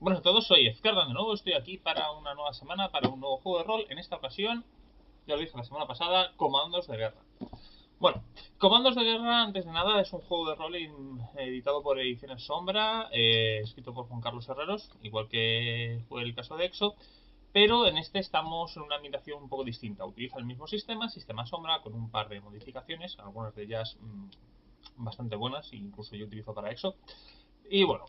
Buenas a todos, soy Ezcardan de nuevo, estoy aquí para una nueva semana, para un nuevo juego de rol. En esta ocasión, ya lo dije la semana pasada, Comandos de Guerra. Bueno, Comandos de Guerra, antes de nada, es un juego de rol editado por Ediciones Sombra, escrito por Juan Carlos Herreros, igual que fue el caso de Exo, pero en este estamos en una ambientación un poco distinta. Utiliza el mismo sistema Sombra, con un par de modificaciones, algunas de ellas bastante buenas, incluso yo utilizo para Exo. Y bueno,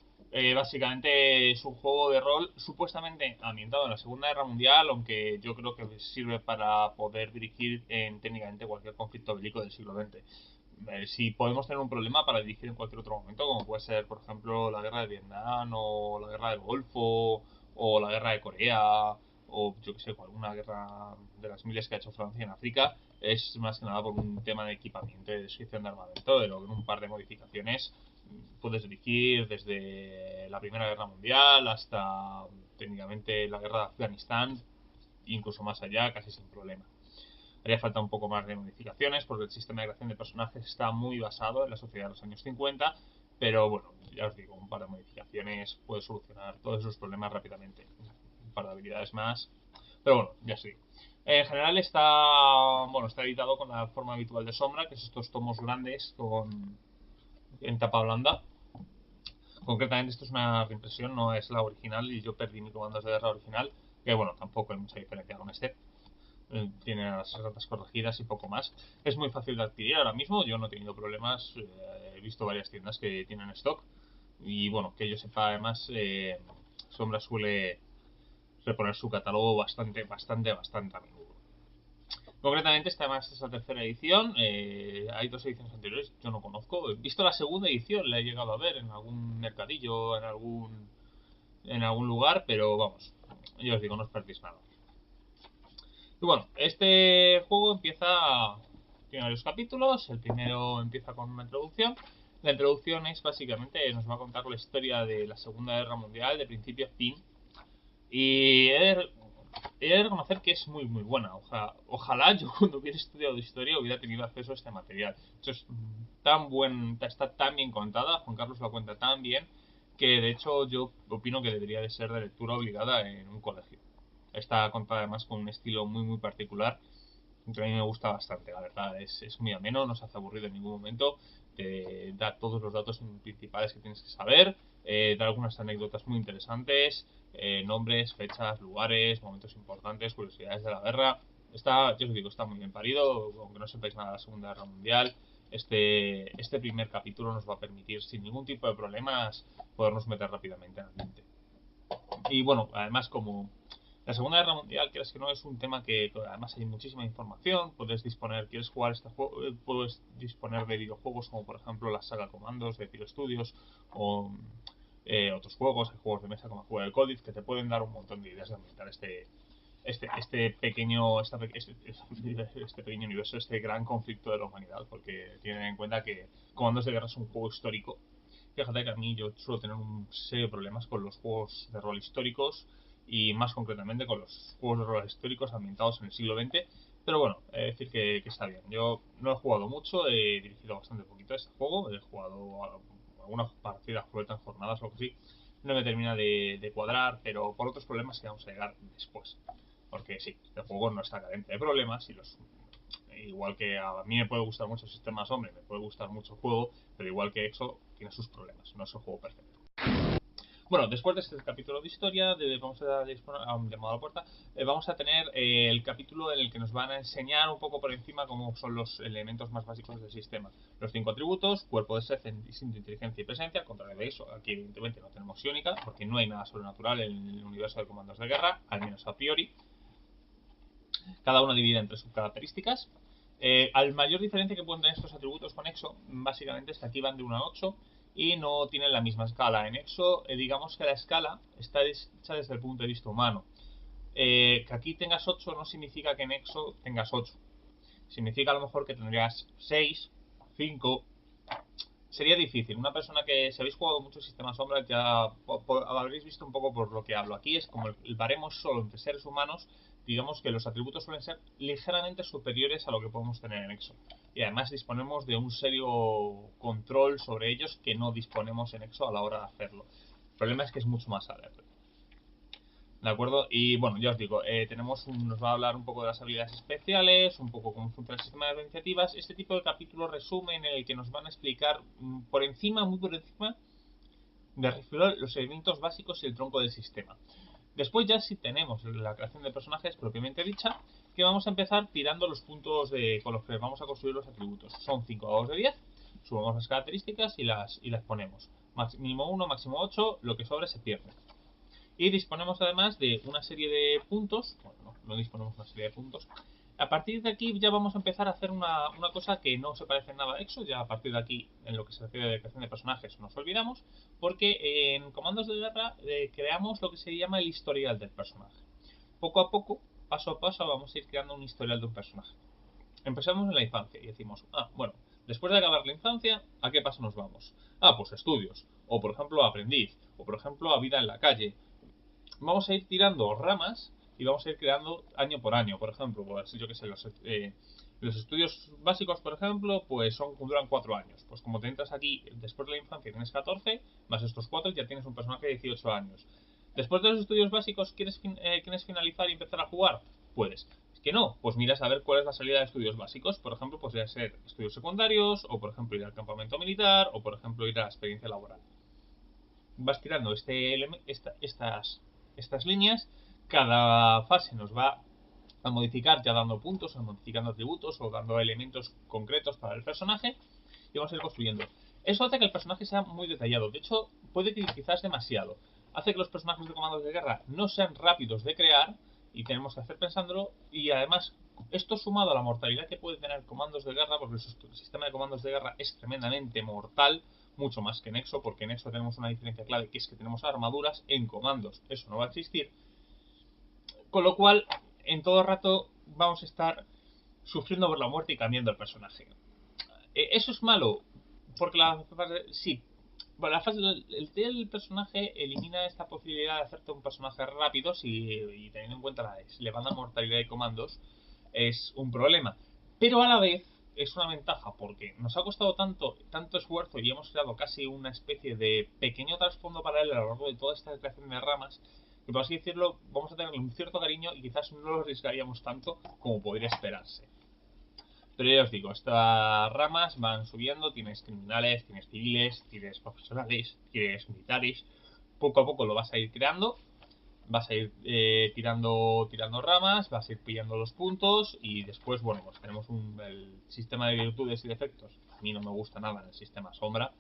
básicamente es un juego de rol supuestamente ambientado en la Segunda Guerra Mundial, aunque yo creo que sirve para poder dirigir técnicamente cualquier conflicto bélico del siglo XX. Si podemos tener un problema para dirigir en cualquier otro momento, como puede ser, por ejemplo, la guerra de Vietnam, o la guerra del Golfo, o la guerra de Corea, o yo que sé, alguna guerra de las miles que ha hecho Francia en África, es más que nada por un tema de equipamiento y de descripción de armamento, de lo que en un par de modificaciones puedes dirigir desde la Primera Guerra Mundial hasta técnicamente la guerra de Afganistán, incluso más allá, casi sin problema. Haría falta un poco más de modificaciones porque el sistema de creación de personajes está muy basado en la sociedad de los años 50, pero bueno, ya os digo, un par de modificaciones puede solucionar todos esos problemas rápidamente. Un par de habilidades más, pero bueno, ya os digo. En general está editado con la forma habitual de Sombra, que es estos tomos grandes en tapa blanda. Concretamente esto es una reimpresión, no es la original, y yo perdí mi Comandos de Guerra original, que bueno, tampoco hay mucha diferencia con este. Tiene las ratas corregidas y poco más. Es muy fácil de adquirir ahora mismo, yo no he tenido problemas, he visto varias tiendas que tienen stock, y bueno, que yo sepa además, Sombra suele reponer su catálogo bastante a menudo. Concretamente, esta es la tercera edición. Hay dos ediciones anteriores, yo no conozco. He visto la segunda edición, la he llegado a ver en algún mercadillo, en algún lugar, pero vamos, yo os digo, no os perdéis nada. Y bueno, este juego tiene varios capítulos. El primero empieza con una introducción. La introducción es básicamente, nos va a contar la historia de la Segunda Guerra Mundial, de principio a fin. Y he de reconocer que es muy buena. Ojalá yo cuando hubiera estudiado historia hubiera tenido acceso a este material. De hecho, está tan bien contada, Juan Carlos la cuenta tan bien, que de hecho yo opino que debería de ser de lectura obligada en un colegio. Está contada además con un estilo muy particular, que a mí me gusta bastante, la verdad. Es muy ameno, no se hace aburrido en ningún momento, te da todos los datos principales que tienes que saber, da algunas anécdotas muy interesantes, nombres, fechas, lugares, momentos importantes, curiosidades de la guerra. Yo os digo, está muy bien parido, aunque no sepáis nada de la Segunda Guerra Mundial. Este primer capítulo nos va a permitir, sin ningún tipo de problemas, podernos meter rápidamente en el ambiente. Y bueno, además, como la Segunda Guerra Mundial, crees que no es un tema que además hay muchísima información, quieres jugar este juego, puedes disponer de videojuegos como por ejemplo la saga Comandos de Pyro Studios, o otros juegos, hay juegos de mesa como el juego de Codif, que te pueden dar un montón de ideas de ambientar este pequeño universo, este gran conflicto de la humanidad, porque tienen en cuenta que Comandos de Guerra es un juego histórico. Fíjate que a mí yo suelo tener un serio de problemas con los juegos de rol históricos, y más concretamente con los juegos de rol históricos ambientados en el siglo XX. Pero bueno, decir que está bien. Yo no he jugado mucho, he dirigido bastante poquito a este juego, he jugado algunas partidas juguetas en jornadas o algo así. No me termina de cuadrar, pero por otros problemas que vamos a llegar después. Porque sí, este juego no está carente de problemas, igual que a mí me puede gustar mucho el sistema Hombre, me puede gustar mucho el juego, pero igual que EXO tiene sus problemas, no es un juego perfecto. Bueno, después de este capítulo de historia, vamos a disponer a un llamado a la puerta. Vamos a tener el capítulo en el que nos van a enseñar un poco por encima cómo son los elementos más básicos del sistema. Los 5 atributos: cuerpo de sed, instinto, inteligencia y presencia. Al contrario de eso, aquí evidentemente no tenemos iónica, porque no hay nada sobrenatural en el universo de Comandos de Guerra, al menos a priori. Cada uno divide entre sus características. Al mayor diferencia que pueden tener estos atributos con EXO, básicamente es que aquí van de 1 a 8 y no tienen la misma escala. En EXO, digamos que la escala está hecha desde el punto de vista humano. Que aquí tengas 8 no significa que en EXO tengas 8. Significa a lo mejor que tendrías 6, 5. Sería difícil. Una persona que, si habéis jugado mucho Sistema Sombra, ya habréis visto un poco por lo que hablo. Aquí es como el baremo solo entre seres humanos. Digamos que los atributos suelen ser ligeramente superiores a lo que podemos tener en EXO. Y además disponemos de un serio control sobre ellos que no disponemos en EXO a la hora de hacerlo. El problema es que es mucho más alerta. ¿De acuerdo? Y bueno, ya os digo, nos va a hablar un poco de las habilidades especiales, un poco cómo funciona el sistema de iniciativas, este tipo de capítulo resumen en el que nos van a explicar por encima, muy por encima, de refilón los elementos básicos y el tronco del sistema. Después ya sí tenemos la creación de personajes propiamente dicha, que vamos a empezar tirando los puntos con los que vamos a construir los atributos. Son 5 dados de 10, sumamos las características y las ponemos. Mínimo 1, máximo 8, lo que sobre se pierde. Y disponemos además de una serie de puntos, bueno, no disponemos de una serie de puntos. A partir de aquí ya vamos a empezar a hacer una cosa que no se parece en nada a EXO, ya a partir de aquí, en lo que se refiere a la creación de personajes, nos olvidamos, porque en comandos de guerra creamos lo que se llama el historial del personaje. Poco a poco, paso a paso, vamos a ir creando un historial de un personaje. Empezamos en la infancia y decimos, bueno, después de acabar la infancia, ¿a qué paso nos vamos? Pues estudios, o por ejemplo aprendiz, o por ejemplo a vida en la calle. Vamos a ir tirando ramas y vamos a ir creando año por año. Por ejemplo, pues yo que sé, los estudios básicos, por ejemplo, pues duran 4 años. Pues como te entras aquí después de la infancia y tienes 14, más estos 4 ya tienes un personaje de 18 años. Después de los estudios básicos, ¿quieres finalizar y empezar a jugar? Puedes. Es que no, pues miras a ver cuál es la salida de estudios básicos. Por ejemplo, podría ser estudios secundarios, o por ejemplo ir al campamento militar, o por ejemplo ir a la experiencia laboral. Vas tirando estas líneas, cada fase nos va a modificar ya dando puntos, o modificando atributos, o dando elementos concretos para el personaje, y vamos a ir construyendo. Eso hace que el personaje sea muy detallado, de hecho puede que quizás demasiado. Hace que los personajes de comandos de guerra no sean rápidos de crear, y tenemos que hacer pensándolo, y además esto sumado a la mortalidad que puede tener comandos de guerra, porque el sistema de comandos de guerra es tremendamente mortal, mucho más que en EXO, porque en EXO tenemos una diferencia clave, que es que tenemos armaduras en comandos, eso no va a existir, con lo cual en todo rato vamos a estar sufriendo por la muerte y cambiando el personaje. Eso es malo, porque sí, bueno, el personaje elimina esta posibilidad de hacerte un personaje rápido y teniendo en cuenta la elevada mortalidad de comandos, es un problema. Pero a la vez es una ventaja porque nos ha costado tanto esfuerzo y hemos creado casi una especie de pequeño trasfondo para él a lo largo de toda esta creación de ramas, que por así decirlo vamos a tenerle un cierto cariño y quizás no lo arriesgaríamos tanto como podría esperarse. Pero ya os digo, estas ramas van subiendo, tienes criminales, tienes civiles, tienes profesionales, tienes militares. Poco a poco lo vas a ir creando, vas a ir tirando ramas, vas a ir pillando los puntos y después, bueno, pues tenemos el sistema de virtudes y defectos. A mí no me gusta nada el sistema sombra.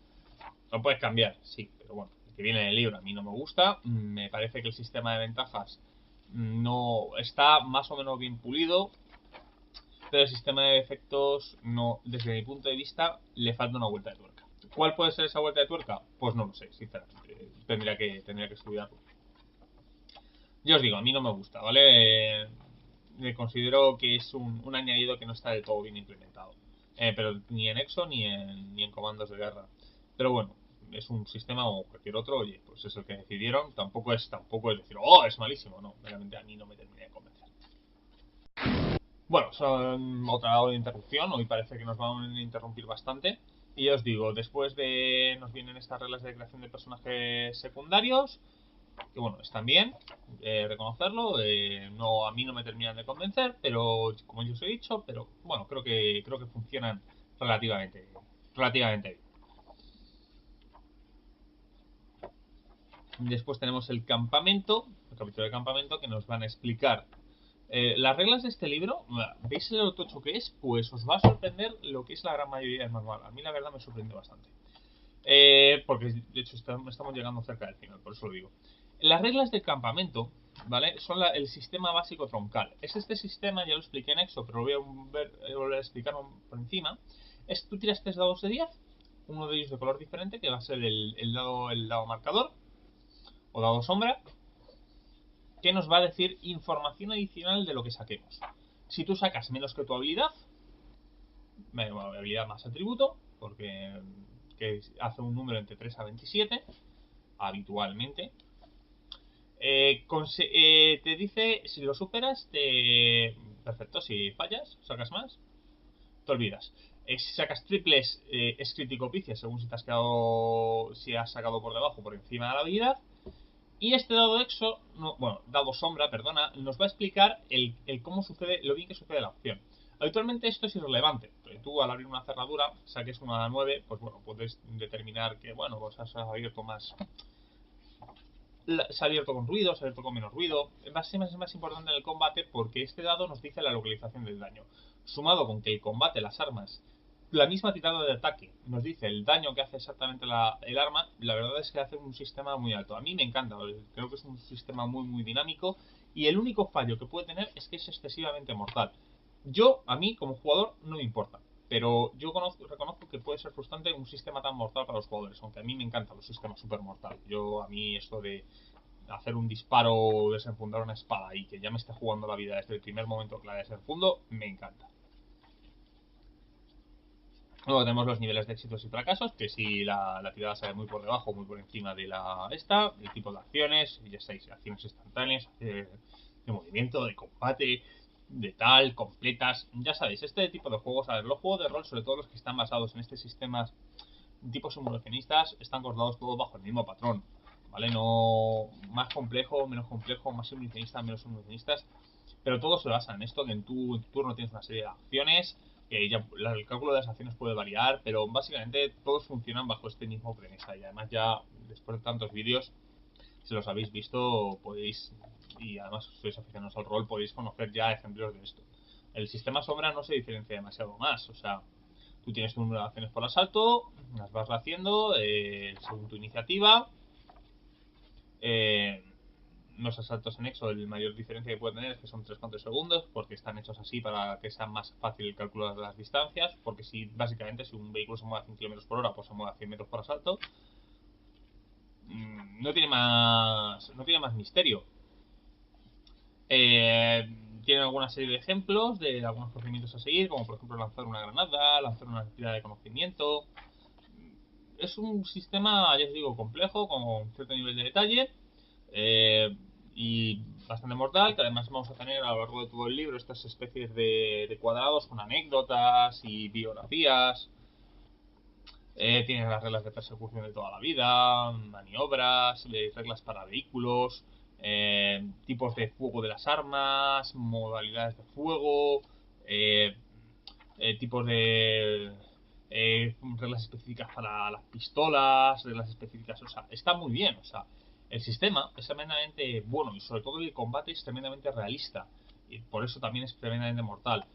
Lo puedes cambiar, sí, pero bueno, el que viene en el libro a mí no me gusta. Me parece que el sistema de ventajas no está más o menos bien pulido, pero el sistema de efectos no, desde mi punto de vista, le falta una vuelta de tuerca. ¿Cuál puede ser esa vuelta de tuerca? Pues no lo sé, sinceramente. Tendría que estudiarlo. Yo os digo, a mí no me gusta, ¿vale? Considero que es un añadido que no está del todo bien implementado. Pero ni en EXO ni en comandos de guerra. Pero bueno, es un sistema como cualquier otro, oye, pues es el que decidieron. Tampoco es decir, oh, es malísimo, no, realmente a mí no me termina de convencer. Bueno, son otra hora de interrupción. Hoy parece que nos van a interrumpir bastante. Y ya os digo, después nos vienen estas reglas de creación de personajes secundarios, que bueno, están bien, reconocerlo. No, a mí no me terminan de convencer, pero como yo os he dicho, pero bueno, creo que funcionan relativamente bien. Después tenemos el capítulo de campamento, que nos van a explicar las reglas de este libro. ¿Veis lo tocho que es? Pues os va a sorprender lo que es la gran mayoría del manual. A mí la verdad me sorprende bastante. Porque de hecho estamos llegando cerca del final, por eso lo digo. Las reglas del campamento, ¿vale? Son el sistema básico troncal. Es este sistema, ya lo expliqué en EXO, pero lo voy a volver a explicar por encima. Tú tiras 3 dados de 10, uno de ellos de color diferente, que va a ser el dado marcador o dado sombra, que nos va a decir información adicional de lo que saquemos. Si tú sacas menos que tu habilidad, habilidad más atributo, porque que hace un número entre 3 a 27, habitualmente, te dice, si lo superas, perfecto. Si fallas, sacas más, te olvidas. Si sacas triples, es crítico picia, según si has sacado por debajo o por encima de la habilidad. Y este dado exo, no, bueno, dado sombra, perdona, nos va a explicar el cómo sucede, lo bien que sucede la opción. Habitualmente esto es irrelevante. Tú al abrir una cerradura, saques una 9, pues bueno, puedes determinar que, bueno, pues has abierto más, se ha abierto con ruido, se ha abierto con menos ruido. Es más importante en el combate porque este dado nos dice la localización del daño. Sumado con que el combate, las armas, la misma tirada de ataque nos dice el daño que hace exactamente el arma, la verdad es que hace un sistema muy alto. A mí me encanta, creo que es un sistema muy dinámico y el único fallo que puede tener es que es excesivamente mortal. A mí como jugador no me importa, pero yo reconozco que puede ser frustrante un sistema tan mortal para los jugadores, aunque a mí me encantan los sistemas super mortal. A mí esto de hacer un disparo o desenfundar una espada y que ya me esté jugando la vida desde el primer momento que la desenfundo, me encanta. Luego tenemos los niveles de éxitos y fracasos, que si la tirada sale muy por debajo o muy por encima de el tipo de acciones, ya sabéis, acciones instantáneas, de movimiento, de combate, de tal, completas, ya sabéis, este tipo de juegos, a ver, los juegos de rol, sobre todo los que están basados en este sistema tipo simulacionistas, están cortados todos bajo el mismo patrón, ¿vale? No más complejo, menos complejo, más simulacionista, menos simulacionistas, pero todo se basa en esto, que en tu turno tienes una serie de acciones, que ya el cálculo de las acciones puede variar, pero básicamente todos funcionan bajo este mismo premisa y además ya después de tantos vídeos, si los habéis visto, podéis, y además sois aficionados al rol, podéis conocer ya ejemplos de esto. El sistema sombra no se diferencia demasiado más, o sea, tú tienes tu número de acciones por asalto, las vas haciendo según tu iniciativa. Los asaltos en EXO, el mayor diferencia que puede tener es que son 3,3 segundos, porque están hechos así para que sea más fácil el cálculo de las distancias, porque si básicamente si un vehículo se mueve a 100 km por hora, pues se mueve a 100 metros por asalto. No tiene más misterio. Tiene alguna serie de ejemplos de algunos procedimientos a seguir, como por ejemplo lanzar una granada, lanzar una tirada de conocimiento. Es un sistema, ya os digo, complejo, con cierto nivel de detalle. Y bastante mortal, que además vamos a tener a lo largo de todo el libro estas especies de cuadrados con anécdotas y biografías. Tienes las reglas de persecución de toda la vida, maniobras, reglas para vehículos, tipos de fuego de las armas, modalidades de fuego, tipos de reglas específicas para las pistolas, reglas específicas, o sea, está muy bien, o sea, el sistema es tremendamente bueno y sobre todo el combate es tremendamente realista y por eso también es tremendamente mortal.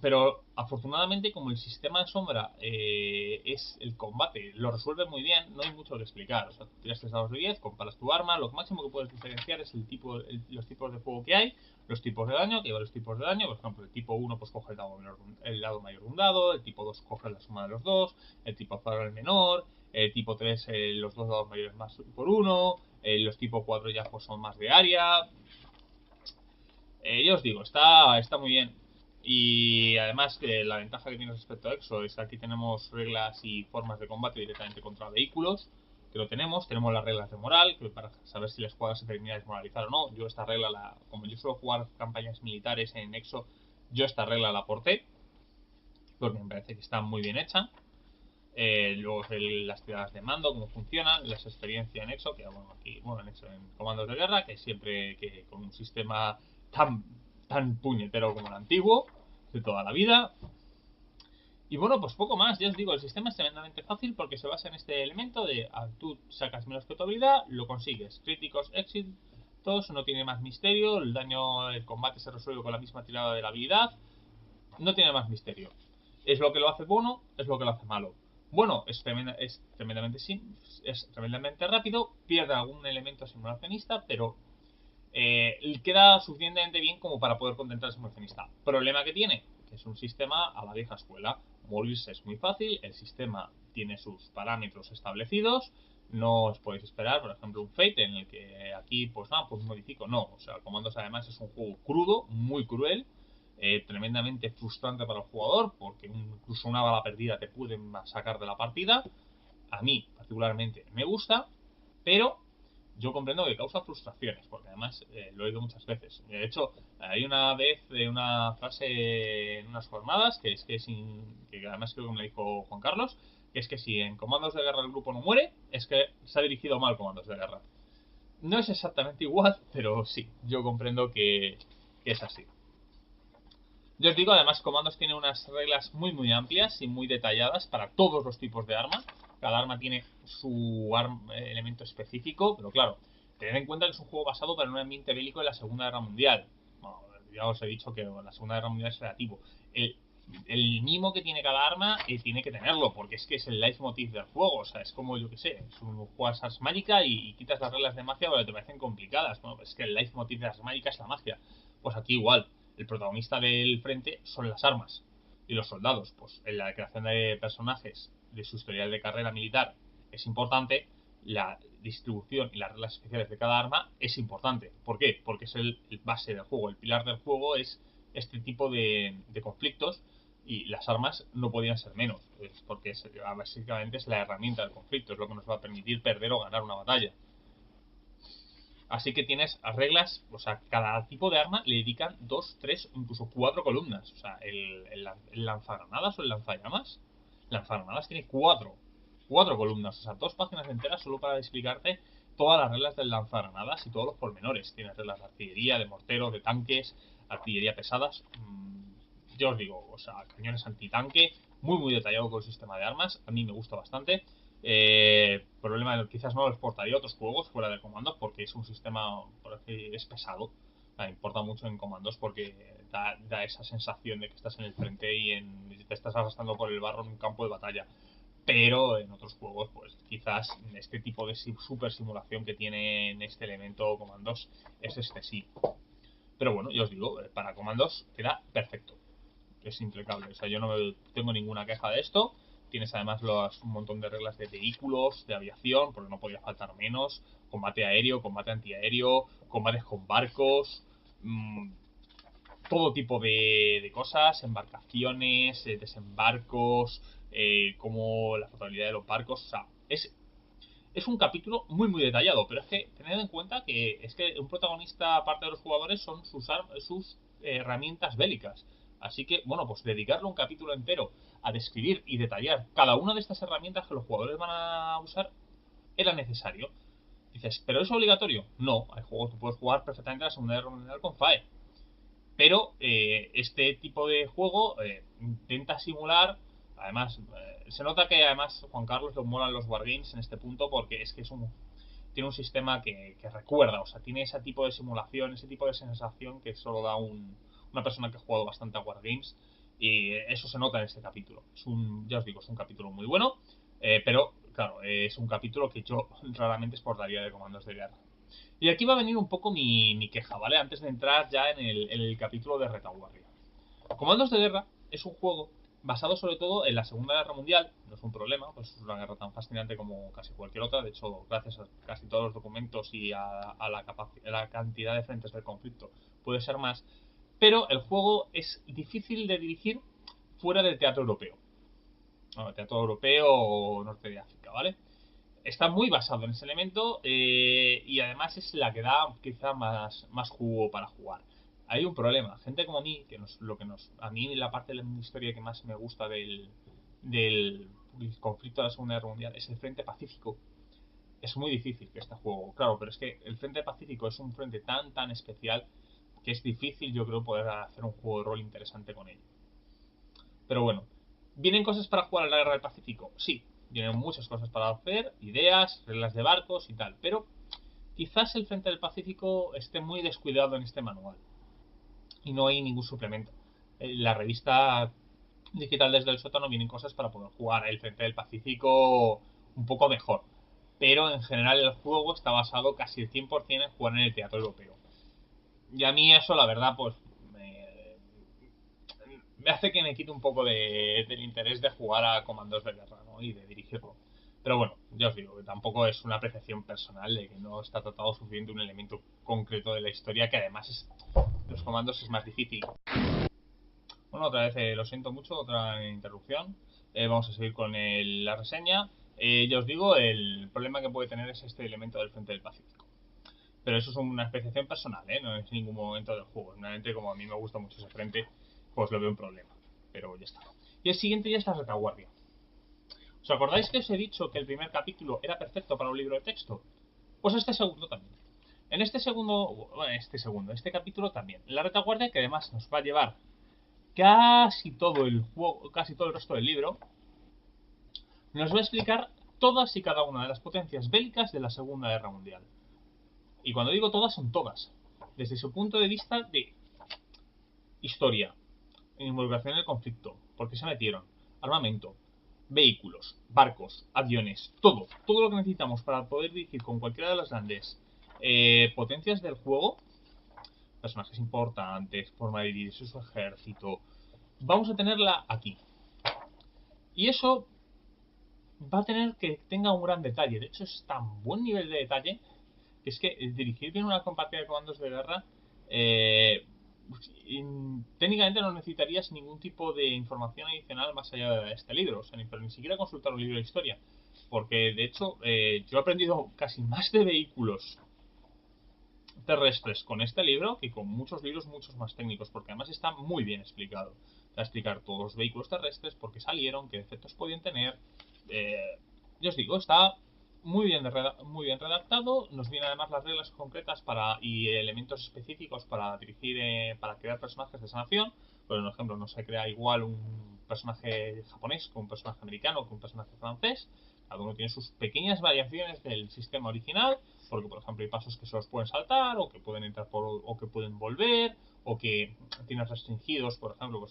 Pero afortunadamente, como el sistema de sombra es el combate, lo resuelve muy bien, no hay mucho que explicar. O sea, tiras 3 dados de 10, comparas tu arma, lo máximo que puedes diferenciar es los tipos de fuego que hay, los tipos de daño, que hay varios tipos de daño. Por ejemplo, el tipo 1 pues coge el dado mayor de un dado, el tipo 2 coge la suma de los dos, el tipo 0 el menor, el tipo 3 los dos dados mayores más por uno, los tipo 4 ya pues son más de área. Yo os digo, está muy bien. Y además la ventaja que tiene respecto a EXO es que aquí tenemos reglas y formas de combate directamente contra vehículos, que lo tenemos. Tenemos las reglas de moral, que para saber si la escuadra se termina de desmoralizar o no. Yo esta regla, como yo suelo jugar campañas militares en EXO, yo esta regla la aporté, porque me parece que está muy bien hecha. Luego las tiradas de mando, cómo funcionan, las experiencias en EXO, que en EXO, en comandos de guerra, que siempre que con un sistema tan puñetero como el antiguo, de toda la vida. Y bueno, pues poco más, ya os digo, el sistema es tremendamente fácil porque se basa en este elemento de tú sacas menos que tu habilidad, lo consigues. Críticos, éxitos, no tiene más misterio, el daño, el combate se resuelve con la misma tirada de la habilidad, no tiene más misterio. Es lo que lo hace bueno, es lo que lo hace malo. Bueno, es tremendamente rápido, pierde algún elemento simulacionista, pero queda suficientemente bien como para poder contentar al simulacionista. Problema que tiene, que es un sistema a la vieja escuela. Morirse es muy fácil, el sistema tiene sus parámetros establecidos, no os podéis esperar, por ejemplo, un Fate en el que aquí, pues nada, pues modifico. No, o sea, Comandos además es un juego crudo, muy cruel, tremendamente frustrante para el jugador, porque incluso una bala perdida te puede sacar de la partida. A mí, particularmente, me gusta, pero yo comprendo que causa frustraciones, porque además lo he oído muchas veces. De hecho, hay una vez una frase en unas jornadas que es que además creo que me la dijo Juan Carlos, que es que si en comandos de guerra el grupo no muere, es que se ha dirigido mal comandos de guerra. No es exactamente igual, pero sí, yo comprendo que es así. Yo os digo, además, Comandos tiene unas reglas muy amplias y muy detalladas para todos los tipos de arma. Cada arma tiene su elemento específico, pero claro, tened en cuenta que es un juego basado en un ambiente bélico de la Segunda Guerra Mundial. Bueno, ya os he dicho que la Segunda Guerra Mundial es relativo. El, el mimo que tiene cada arma tiene que tenerlo, porque es que es el leitmotiv del juego. O sea, es como, yo que sé, es un juegas Ars Magica y quitas las reglas de magia porque te parecen complicadas. Bueno, pues es que el leitmotiv de Ars Magica es la magia. Pues aquí igual, el protagonista del frente son las armas. Y los soldados, pues en la creación de personajes, de su historial de carrera militar, es importante. La distribución y las reglas especiales de cada arma es importante. ¿Por qué? Porque es el base del juego, el pilar del juego es este tipo de conflictos y las armas no podían ser menos, porque básicamente es la herramienta del conflicto, es lo que nos va a permitir perder o ganar una batalla. Así que tienes reglas, o sea, cada tipo de arma le dedican 2, 3, incluso 4 columnas. O sea, el lanzagranadas o el lanzallamas, lanzagranadas tiene 4 columnas, o sea, 2 páginas enteras solo para explicarte todas las reglas del lanzagranadas y todos los pormenores. Tienes reglas de artillería, de morteros, de tanques, artillería pesadas. Yo os digo, o sea, cañones antitanque, muy detallado con el sistema de armas. A mí me gusta bastante. Problema, quizás no lo exportaría a otros juegos fuera de Comandos porque es un sistema, es pesado. Importa mucho en Comandos porque da esa sensación de que estás en el frente y te estás arrastrando por el barro en un campo de batalla. Pero en otros juegos, pues quizás este tipo de super simulación que tiene en este elemento Comandos es excesivo. Pero bueno, yo os digo, para Comandos queda perfecto, es impecable. O sea, yo no tengo ninguna queja de esto. Tienes además un montón de reglas de vehículos, de aviación, porque no podía faltar menos. Combate aéreo, combate antiaéreo, combates con barcos, todo tipo de cosas, embarcaciones, desembarcos, como la flotabilidad de los barcos. O sea, es un capítulo muy detallado, pero es que tened en cuenta que es que un protagonista, aparte de los jugadores, son sus herramientas bélicas. Así que, bueno, pues dedicarle un capítulo entero a describir y detallar cada una de estas herramientas que los jugadores van a usar era necesario. Dices, ¿pero es obligatorio? No, hay juegos que puedes jugar perfectamente a la Segunda Guerra Mundial con FAE. Pero este tipo de juego intenta simular. Además, se nota que además Juan Carlos le molan los wargames en este punto porque es que tiene un sistema que recuerda, o sea, tiene ese tipo de simulación, ese tipo de sensación que solo da una persona que ha jugado bastante a wargames. Y eso se nota en este capítulo. Ya os digo, es un capítulo muy bueno, pero claro, es un capítulo que yo raramente exportaría de Comandos de Guerra. Y aquí va a venir un poco mi queja, ¿vale? Antes de entrar ya en el capítulo de retaguardia. Comandos de Guerra es un juego basado sobre todo en la Segunda Guerra Mundial. No es un problema, pues es una guerra tan fascinante como casi cualquier otra. De hecho, gracias a casi todos los documentos y a la cantidad de frentes del conflicto, puede ser más. Pero el juego es difícil de dirigir fuera del teatro europeo. Bueno, teatro europeo o norte de África, ¿vale? Está muy basado en ese elemento y además es la que da quizá más jugo para jugar. Hay un problema, gente como a mí, a mí la parte de la historia que más me gusta del conflicto de la Segunda Guerra Mundial es el Frente Pacífico. Es muy difícil que este juego, claro, pero es que el Frente Pacífico es un frente tan especial que es difícil, yo creo, poder hacer un juego de rol interesante con ello. Pero bueno, ¿vienen cosas para jugar a la Guerra del Pacífico? Sí, vienen muchas cosas para hacer, ideas, reglas de barcos y tal, pero quizás el Frente del Pacífico esté muy descuidado en este manual y no hay ningún suplemento. En la revista digital desde el sótano vienen cosas para poder jugar el Frente del Pacífico un poco mejor, pero en general el juego está basado casi el 100% en jugar en el teatro europeo. Y a mí eso, la verdad, pues me hace que me quite un poco del interés de jugar a Comandos de Guerra, ¿no? Y de dirigirlo. Pero bueno, ya os digo, que tampoco es una apreciación personal de que no está tratado suficiente un elemento concreto de la historia que además los comandos es más difícil. Bueno, otra vez lo siento mucho, otra interrupción. Vamos a seguir con la reseña. Ya os digo, el problema que puede tener es este elemento del Frente del Pacífico. Pero eso es una apreciación personal, no es ningún momento del juego. Realmente, como a mí me gusta mucho ese frente, pues lo veo un problema. Pero ya está. Y el siguiente ya es la retaguardia. ¿Os acordáis que os he dicho que el primer capítulo era perfecto para un libro de texto? Pues este segundo también. En este capítulo también. La retaguardia, que además nos va a llevar casi todo el juego, casi todo el resto del libro, nos va a explicar todas y cada una de las potencias bélicas de la Segunda Guerra Mundial. Y cuando digo todas, son todas. Desde su punto de vista de historia, involucración en el conflicto, por qué se metieron, armamento, vehículos, barcos, aviones, todo lo que necesitamos para poder dirigir con cualquiera de las grandes potencias del juego, personajes importantes, forma de dirigir su ejército, vamos a tenerla aquí. Y eso va a tener que tenga un gran detalle. De hecho, es tan buen nivel de detalle que es que dirigir bien una partida de comandos de guerra técnicamente no necesitarías ningún tipo de información adicional más allá de este libro, o sea, pero ni siquiera consultar un libro de historia, porque de hecho yo he aprendido casi más de vehículos terrestres con este libro que con muchos libros muchos más técnicos, porque además está muy bien explicado. Va a explicar todos los vehículos terrestres, por qué salieron, qué efectos podían tener. Yo os digo, está muy bien redactado. Nos vienen además las reglas concretas y elementos específicos para dirigir, para crear personajes de esa nación. Por ejemplo, no se crea igual un personaje japonés con un personaje americano con un personaje francés. Cada uno tiene sus pequeñas variaciones del sistema original, porque por ejemplo hay pasos que se los pueden saltar, o que pueden entrar o que pueden volver, o que tienes restringidos, por ejemplo,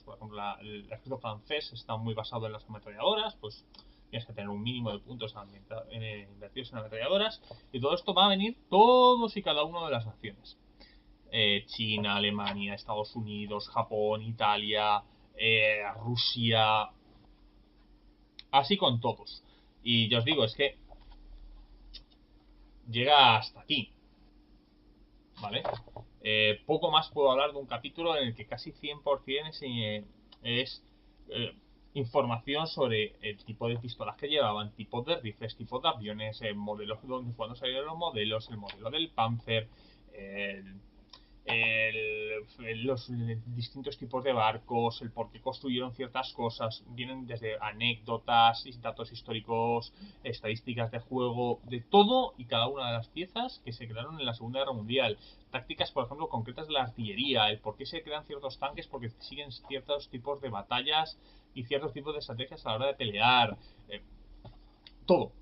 el ejército francés está muy basado en las ametralladoras, pues tienes que tener un mínimo de puntos invertidos en ametralladoras, y todo esto va a venir todos y cada uno de las naciones. China, Alemania, Estados Unidos, Japón, Italia, Rusia, así con todos. Y ya os digo, es que llega hasta aquí, ¿vale? Poco más puedo hablar de un capítulo en el que casi 100% es información sobre el tipo de pistolas que llevaban, tipos de rifles, tipos de aviones, modelos, cuándo salieron los modelos, el modelo del Panzer, los distintos tipos de barcos, el por qué construyeron ciertas cosas. Vienen desde anécdotas, datos históricos, estadísticas de juego, de todo y cada una de las piezas que se crearon en la Segunda Guerra Mundial. Tácticas, por ejemplo, concretas de la artillería, el por qué se crean ciertos tanques, porque siguen ciertos tipos de batallas y ciertos tipos de estrategias a la hora de pelear. Todo.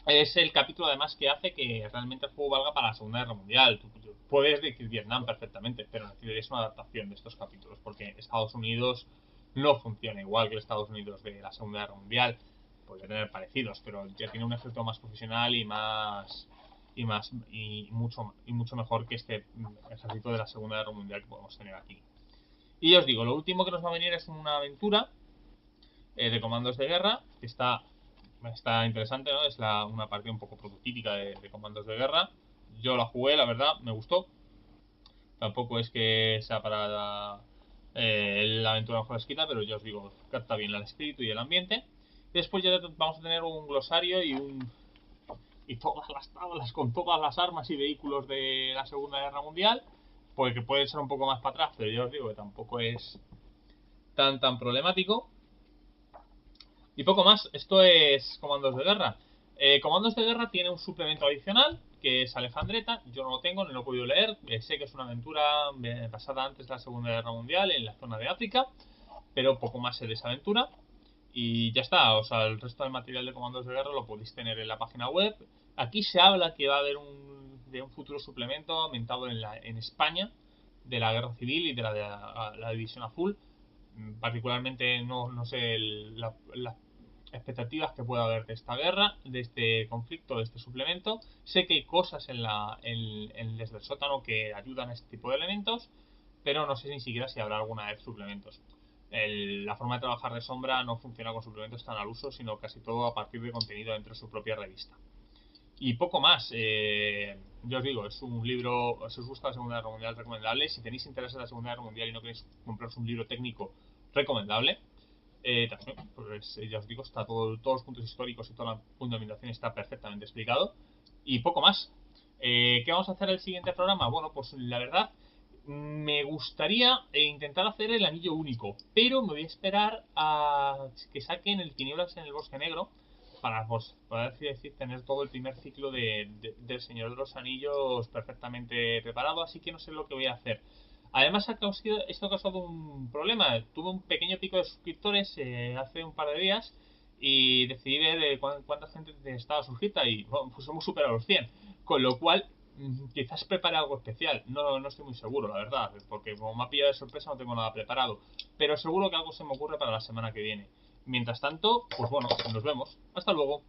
Es el capítulo además que hace que realmente el juego valga para la Segunda Guerra Mundial. Tú puedes decir Vietnam perfectamente, pero necesitarías una adaptación de estos capítulos, porque Estados Unidos no funciona igual que el Estados Unidos de la Segunda Guerra Mundial. Podría tener parecidos, pero ya tiene un ejército más profesional y mucho mejor que este ejército de la Segunda Guerra Mundial que podemos tener aquí. Y os digo, lo último que nos va a venir es una aventura de comandos de guerra que está interesante, ¿no? Es una partida un poco prototípica de comandos de guerra. Yo la jugué, la verdad, me gustó. Tampoco es que sea para la aventura mejor escrita, pero ya os digo, capta bien el espíritu y el ambiente. Y después ya vamos a tener un glosario y todas las tablas con todas las armas y vehículos de la Segunda Guerra Mundial, porque puede ser un poco más para atrás, pero ya os digo que tampoco es tan problemático. Y poco más, esto es Comandos de Guerra. Comandos de Guerra tiene un suplemento adicional, que es Alejandreta. Yo no lo tengo, no lo he podido leer. Sé que es una aventura pasada antes de la Segunda Guerra Mundial en la zona de África, pero poco más sé de esa aventura. Y ya está, o sea, el resto del material de Comandos de Guerra lo podéis tener en la página web. Aquí se habla que va a haber de un futuro suplemento ambientado en España, de la Guerra Civil y de la División Azul. Particularmente no sé las expectativas que pueda haber de esta guerra, de este conflicto, de este suplemento. Sé que hay cosas desde el sótano que ayudan a este tipo de elementos, pero no sé ni siquiera si habrá alguna vez suplementos. La forma de trabajar de Sombra no funciona con suplementos tan al uso, sino casi todo a partir de contenido dentro de su propia revista. Y poco más. Yo os digo, es un libro, si os gusta la Segunda Guerra Mundial, recomendable. Si tenéis interés en la Segunda Guerra Mundial y no queréis compraros un libro técnico, recomendable. También, pues ya os digo, está todos los puntos históricos y toda la fundamentación está perfectamente explicado. Y poco más. ¿Qué vamos a hacer el siguiente programa? Bueno, pues la verdad, me gustaría intentar hacer el anillo único, pero me voy a esperar a que saquen el Tinieblas en el Bosque Negro, pues, poder decir, tener todo el primer ciclo del Señor de los Anillos perfectamente preparado, así que no sé lo que voy a hacer. Además, esto ha causado un problema. Tuve un pequeño pico de suscriptores hace un par de días y decidí ver cuánta gente estaba suscrita y bueno, pues hemos superado los 100. Con lo cual, quizás prepare algo especial. No estoy muy seguro, la verdad, porque como me ha pillado de sorpresa no tengo nada preparado. Pero seguro que algo se me ocurre para la semana que viene. Mientras tanto, pues bueno, nos vemos. Hasta luego.